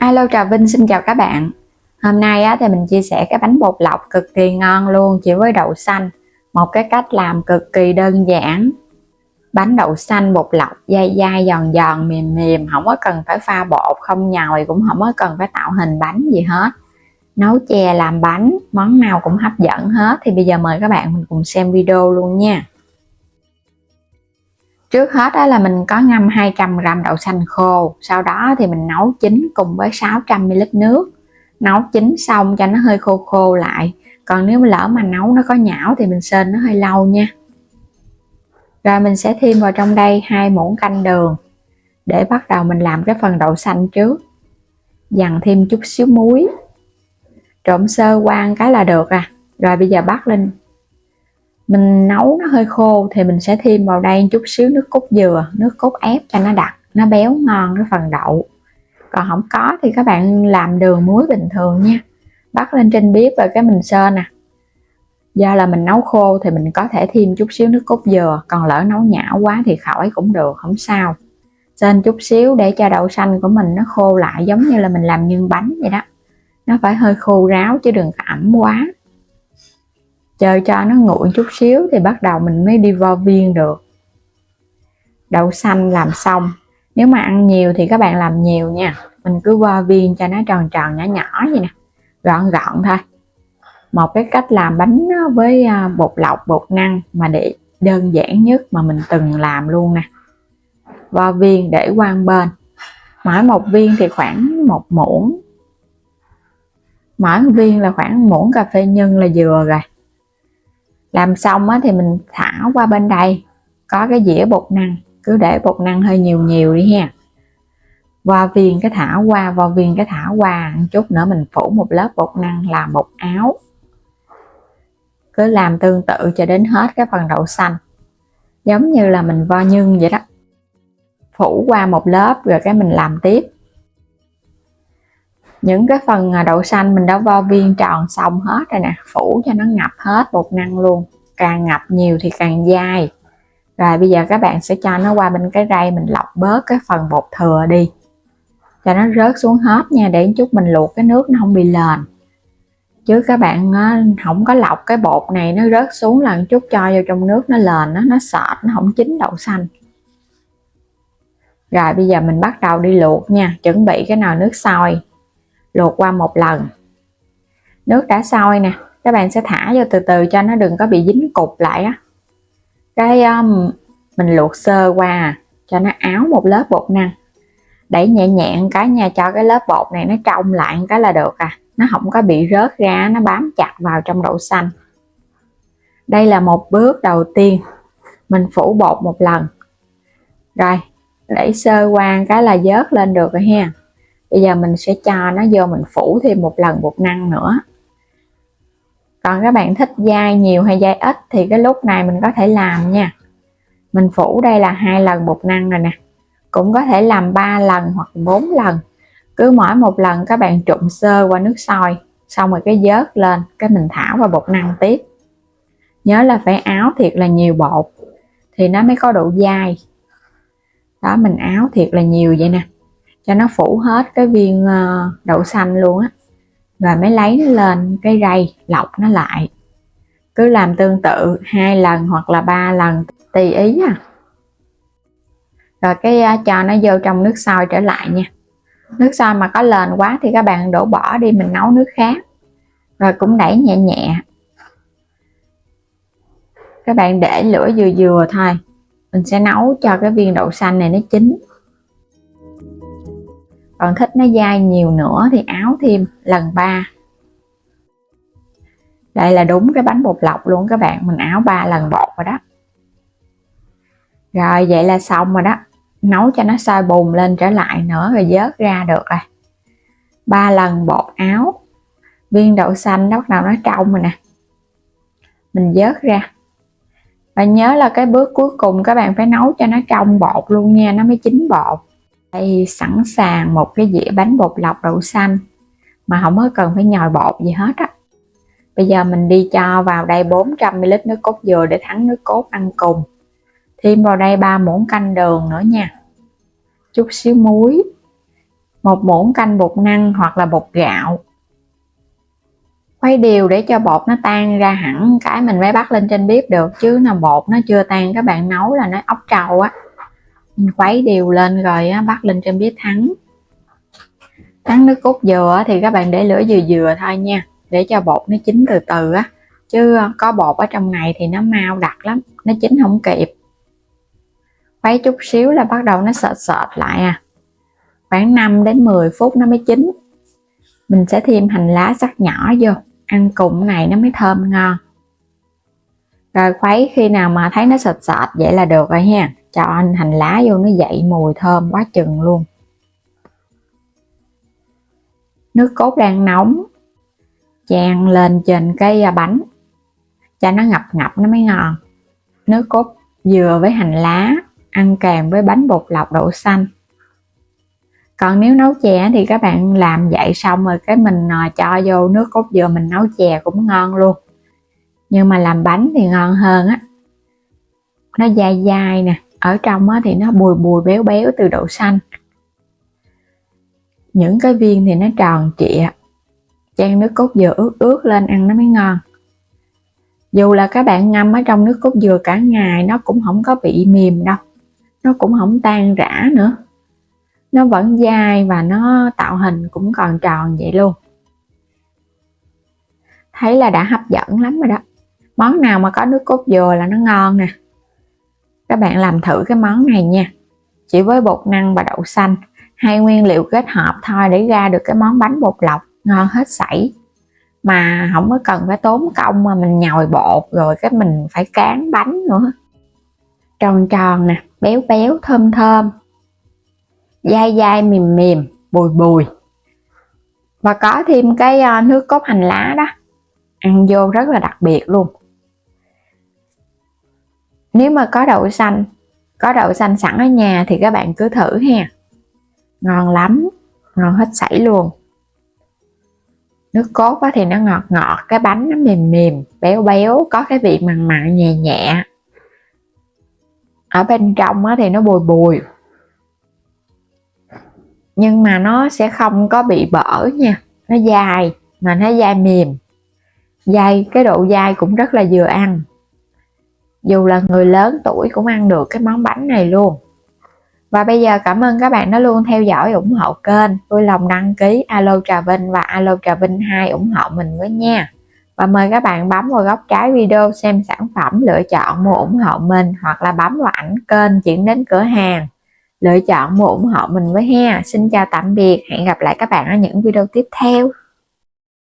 Hello, Trà Vinh xin chào các bạn. Hôm nay thì mình chia sẻ cái bánh bột lọc cực kỳ ngon luôn chỉ với đậu xanh. Một cái cách làm cực kỳ đơn giản. Bánh đậu xanh bột lọc dai dai giòn giòn mềm mềm, không có cần phải pha bột, không nhồi, cũng không có cần phải tạo hình bánh gì hết. Nấu chè làm bánh, món nào cũng hấp dẫn hết. Thì bây giờ mời các bạn mình cùng xem video luôn nha. Trước hết là mình có ngâm 200g đậu xanh khô, sau đó thì mình nấu chín cùng với 600ml nước. Nấu chín xong cho nó hơi khô khô lại, còn nếu lỡ mà nấu nó có nhão thì mình sên nó hơi lâu nha. Rồi mình sẽ thêm vào trong đây 2 muỗng canh đường để bắt đầu mình làm cái phần đậu xanh trước. Dằn thêm chút xíu muối, trộn sơ qua cái là được à. Rồi bây giờ bắt lên, mình nấu nó hơi khô thì mình sẽ thêm vào đây chút xíu nước cốt dừa, nước cốt ép cho nó đặc, nó béo ngon cái phần đậu. Còn không có thì các bạn làm đường muối bình thường nha. Bắt lên trên bếp rồi cái mình sơ nè. Do là mình nấu khô thì mình có thể thêm chút xíu nước cốt dừa, còn lỡ nấu nhão quá thì khỏi cũng được, không sao. Sên chút xíu để cho đậu xanh của mình nó khô lại, giống như là mình làm nhân bánh vậy đó. Nó phải hơi khô ráo chứ đừng có ẩm quá. Chờ cho nó nguội chút xíu thì bắt đầu mình mới đi vo viên được. Đậu xanh làm xong, nếu mà ăn nhiều thì các bạn làm nhiều nha. Mình cứ vo viên cho nó tròn tròn nhỏ nhỏ vậy nè, gọn gọn thôi. Một cái cách làm bánh với bột lọc, bột năng mà để đơn giản nhất mà mình từng làm luôn nè. Vo viên để qua bên. Mỗi một viên thì khoảng 1 muỗng. Mỗi viên là khoảng muỗng cà phê nhân là vừa rồi. Làm xong thì mình thả qua bên đây có cái dĩa bột năng, cứ để bột năng hơi nhiều nhiều đi ha. Vo viên cái thả qua, vo viên cái thả qua, một chút nữa mình phủ một lớp bột năng làm bột áo. Cứ làm tương tự cho đến hết cái phần đậu xanh, giống như là mình vo nhân vậy đó. Phủ qua một lớp rồi cái mình làm tiếp. Những cái phần đậu xanh mình đã vo viên tròn xong hết rồi nè, phủ cho nó ngập hết bột năng luôn, càng ngập nhiều thì càng dai. Rồi bây giờ các bạn sẽ cho nó qua bên cái rây, mình lọc bớt cái phần bột thừa đi cho nó rớt xuống hết nha, để chút mình luộc cái nước nó không bị lền. Chứ các bạn không có lọc cái bột này nó rớt xuống là chút cho vô trong nước nó lền, nó sệt, nó không chín đậu xanh. Rồi bây giờ mình bắt đầu đi luộc nha. Chuẩn bị cái nồi nước sôi, luộc qua một lần. Nước đã sôi nè, các bạn sẽ thả vô từ từ cho nó đừng có bị dính cục lại á. Cái mình luộc sơ qua cho nó áo một lớp bột năng. Đẩy nhẹ nhẹ cái nha, cho cái lớp bột này nó trong lại cái là được à. Nó không có bị rớt ra, nó bám chặt vào trong đậu xanh. Đây là một bước đầu tiên. Mình phủ bột một lần. Rồi, đẩy sơ qua cái là vớt lên được rồi ha. Bây giờ mình sẽ cho nó vô, mình phủ thêm một lần bột năng nữa. Còn các bạn thích dai nhiều hay dai ít thì cái lúc này mình có thể làm nha. Mình phủ đây là 2 lần bột năng rồi nè. Cũng có thể làm 3 lần hoặc 4 lần. Cứ mỗi một lần các bạn trụng sơ qua nước sôi, xong rồi cái vớt lên, cái mình thả vào bột năng tiếp. Nhớ là phải áo thiệt là nhiều bột thì nó mới có độ dai. Đó, mình áo thiệt là nhiều vậy nè, cho nó phủ hết cái viên đậu xanh luôn á. Rồi mới lấy nó lên cái rây, lọc nó lại. Cứ làm tương tự 2 lần hoặc là 3 lần tùy ý à. Rồi cái cho nó vô trong nước sôi trở lại nha. Nước sôi mà có lên quá thì các bạn đổ bỏ đi, mình nấu nước khác. Rồi cũng đẩy nhẹ nhẹ. Các bạn để lửa vừa vừa thôi. Mình sẽ nấu cho cái viên đậu xanh này nó chín. Còn thích nó dai nhiều nữa thì áo thêm lần 3. Đây là đúng cái bánh bột lọc luôn các bạn, mình áo 3 lần bột rồi đó. Rồi vậy là xong rồi đó. Nấu cho nó sôi bùng lên trở lại nữa rồi vớt ra được rồi. 3 lần bột áo. Viên đậu xanh nó bắt đầu nó trong rồi nè. Mình vớt ra. Và nhớ là cái bước cuối cùng các bạn phải nấu cho nó trong bột luôn nha, nó mới chín bột. Đây sẵn sàng một cái dĩa bánh bột lọc đậu xanh mà không có cần phải nhồi bột gì hết á. Bây giờ mình đi cho vào đây 400ml nước cốt dừa để thắng nước cốt ăn cùng. Thêm vào đây 3 muỗng canh đường nữa nha. Chút xíu muối. 1 muỗng canh bột năng hoặc là bột gạo. Khuấy đều để cho bột nó tan ra hẳn cái mình mới bắt lên trên bếp được, chứ nào bột nó chưa tan các bạn nấu là nó ốc trâu á. Mình khuấy đều lên rồi á, bắt lên trên bếp thắng nước cốt dừa thì các bạn để lửa vừa vừa thôi nha, để cho bột nó chín từ từ á, chứ có bột ở trong này thì nó mau đặc lắm, nó chín không kịp. Khuấy chút xíu là bắt đầu nó sệt sệt lại khoảng 5 đến 10 phút nó mới chín. Mình sẽ thêm hành lá sắc nhỏ vô, ăn cùng này nó mới thơm ngon. Rồi khuấy khi nào mà thấy nó sệt sệt vậy là được rồi ha, cho hành lá vô nó dậy mùi thơm quá chừng luôn. Nước cốt đang nóng, chan lên trên cái bánh cho nó ngập ngập nó mới ngon. Nước cốt dừa với hành lá ăn kèm với bánh bột lọc đậu xanh. Còn nếu nấu chè thì các bạn làm vậy xong rồi cái mình cho vô nước cốt dừa mình nấu chè cũng ngon luôn, nhưng mà làm bánh thì ngon hơn á. Nó dai dai nè, ở trong á thì nó bùi bùi béo béo từ đậu xanh. Những cái viên thì nó tròn trịa, chan nước cốt dừa ướt ướt lên ăn nó mới ngon. Dù là các bạn ngâm ở trong nước cốt dừa cả ngày nó cũng không có bị mềm đâu, nó cũng không tan rã nữa, nó vẫn dai và nó tạo hình cũng còn tròn vậy luôn. Thấy là đã hấp dẫn lắm rồi đó. Món nào mà có nước cốt dừa là nó ngon nè. Các bạn làm thử cái món này nha, chỉ với bột năng và đậu xanh, hai nguyên liệu kết hợp thôi để ra được cái món bánh bột lọc ngon hết sảy, mà không có cần phải tốn công mà mình nhồi bột rồi cái mình phải cán bánh nữa. Tròn tròn nè, béo béo, thơm thơm, dai dai, mềm mềm, bùi bùi, và có thêm cái nước cốt hành lá đó, ăn vô rất là đặc biệt luôn. Nếu mà có đậu xanh sẵn ở nhà thì các bạn cứ thử ha, ngon lắm, ngon hết sảy luôn. Nước cốt thì nó ngọt ngọt, cái bánh nó mềm mềm, béo béo, có cái vị mặn mặn nhẹ nhẹ. Ở bên trong thì nó bùi bùi, nhưng mà nó sẽ không có bị bở nha, nó dai mà nó dai mềm, dai, cái độ dai cũng rất là vừa ăn, dù là người lớn tuổi cũng ăn được cái món bánh này luôn. Và bây giờ cảm ơn các bạn đã luôn theo dõi ủng hộ kênh, vui lòng đăng ký Alo Trà Vinh và Alo Trà Vinh 2 ủng hộ mình với nha. Và mời các bạn bấm vào góc trái video xem sản phẩm, lựa chọn mua ủng hộ mình, hoặc là bấm vào ảnh kênh chuyển đến cửa hàng, lựa chọn mua ủng hộ mình với ha. Xin chào tạm biệt, hẹn gặp lại các bạn ở những video tiếp theo.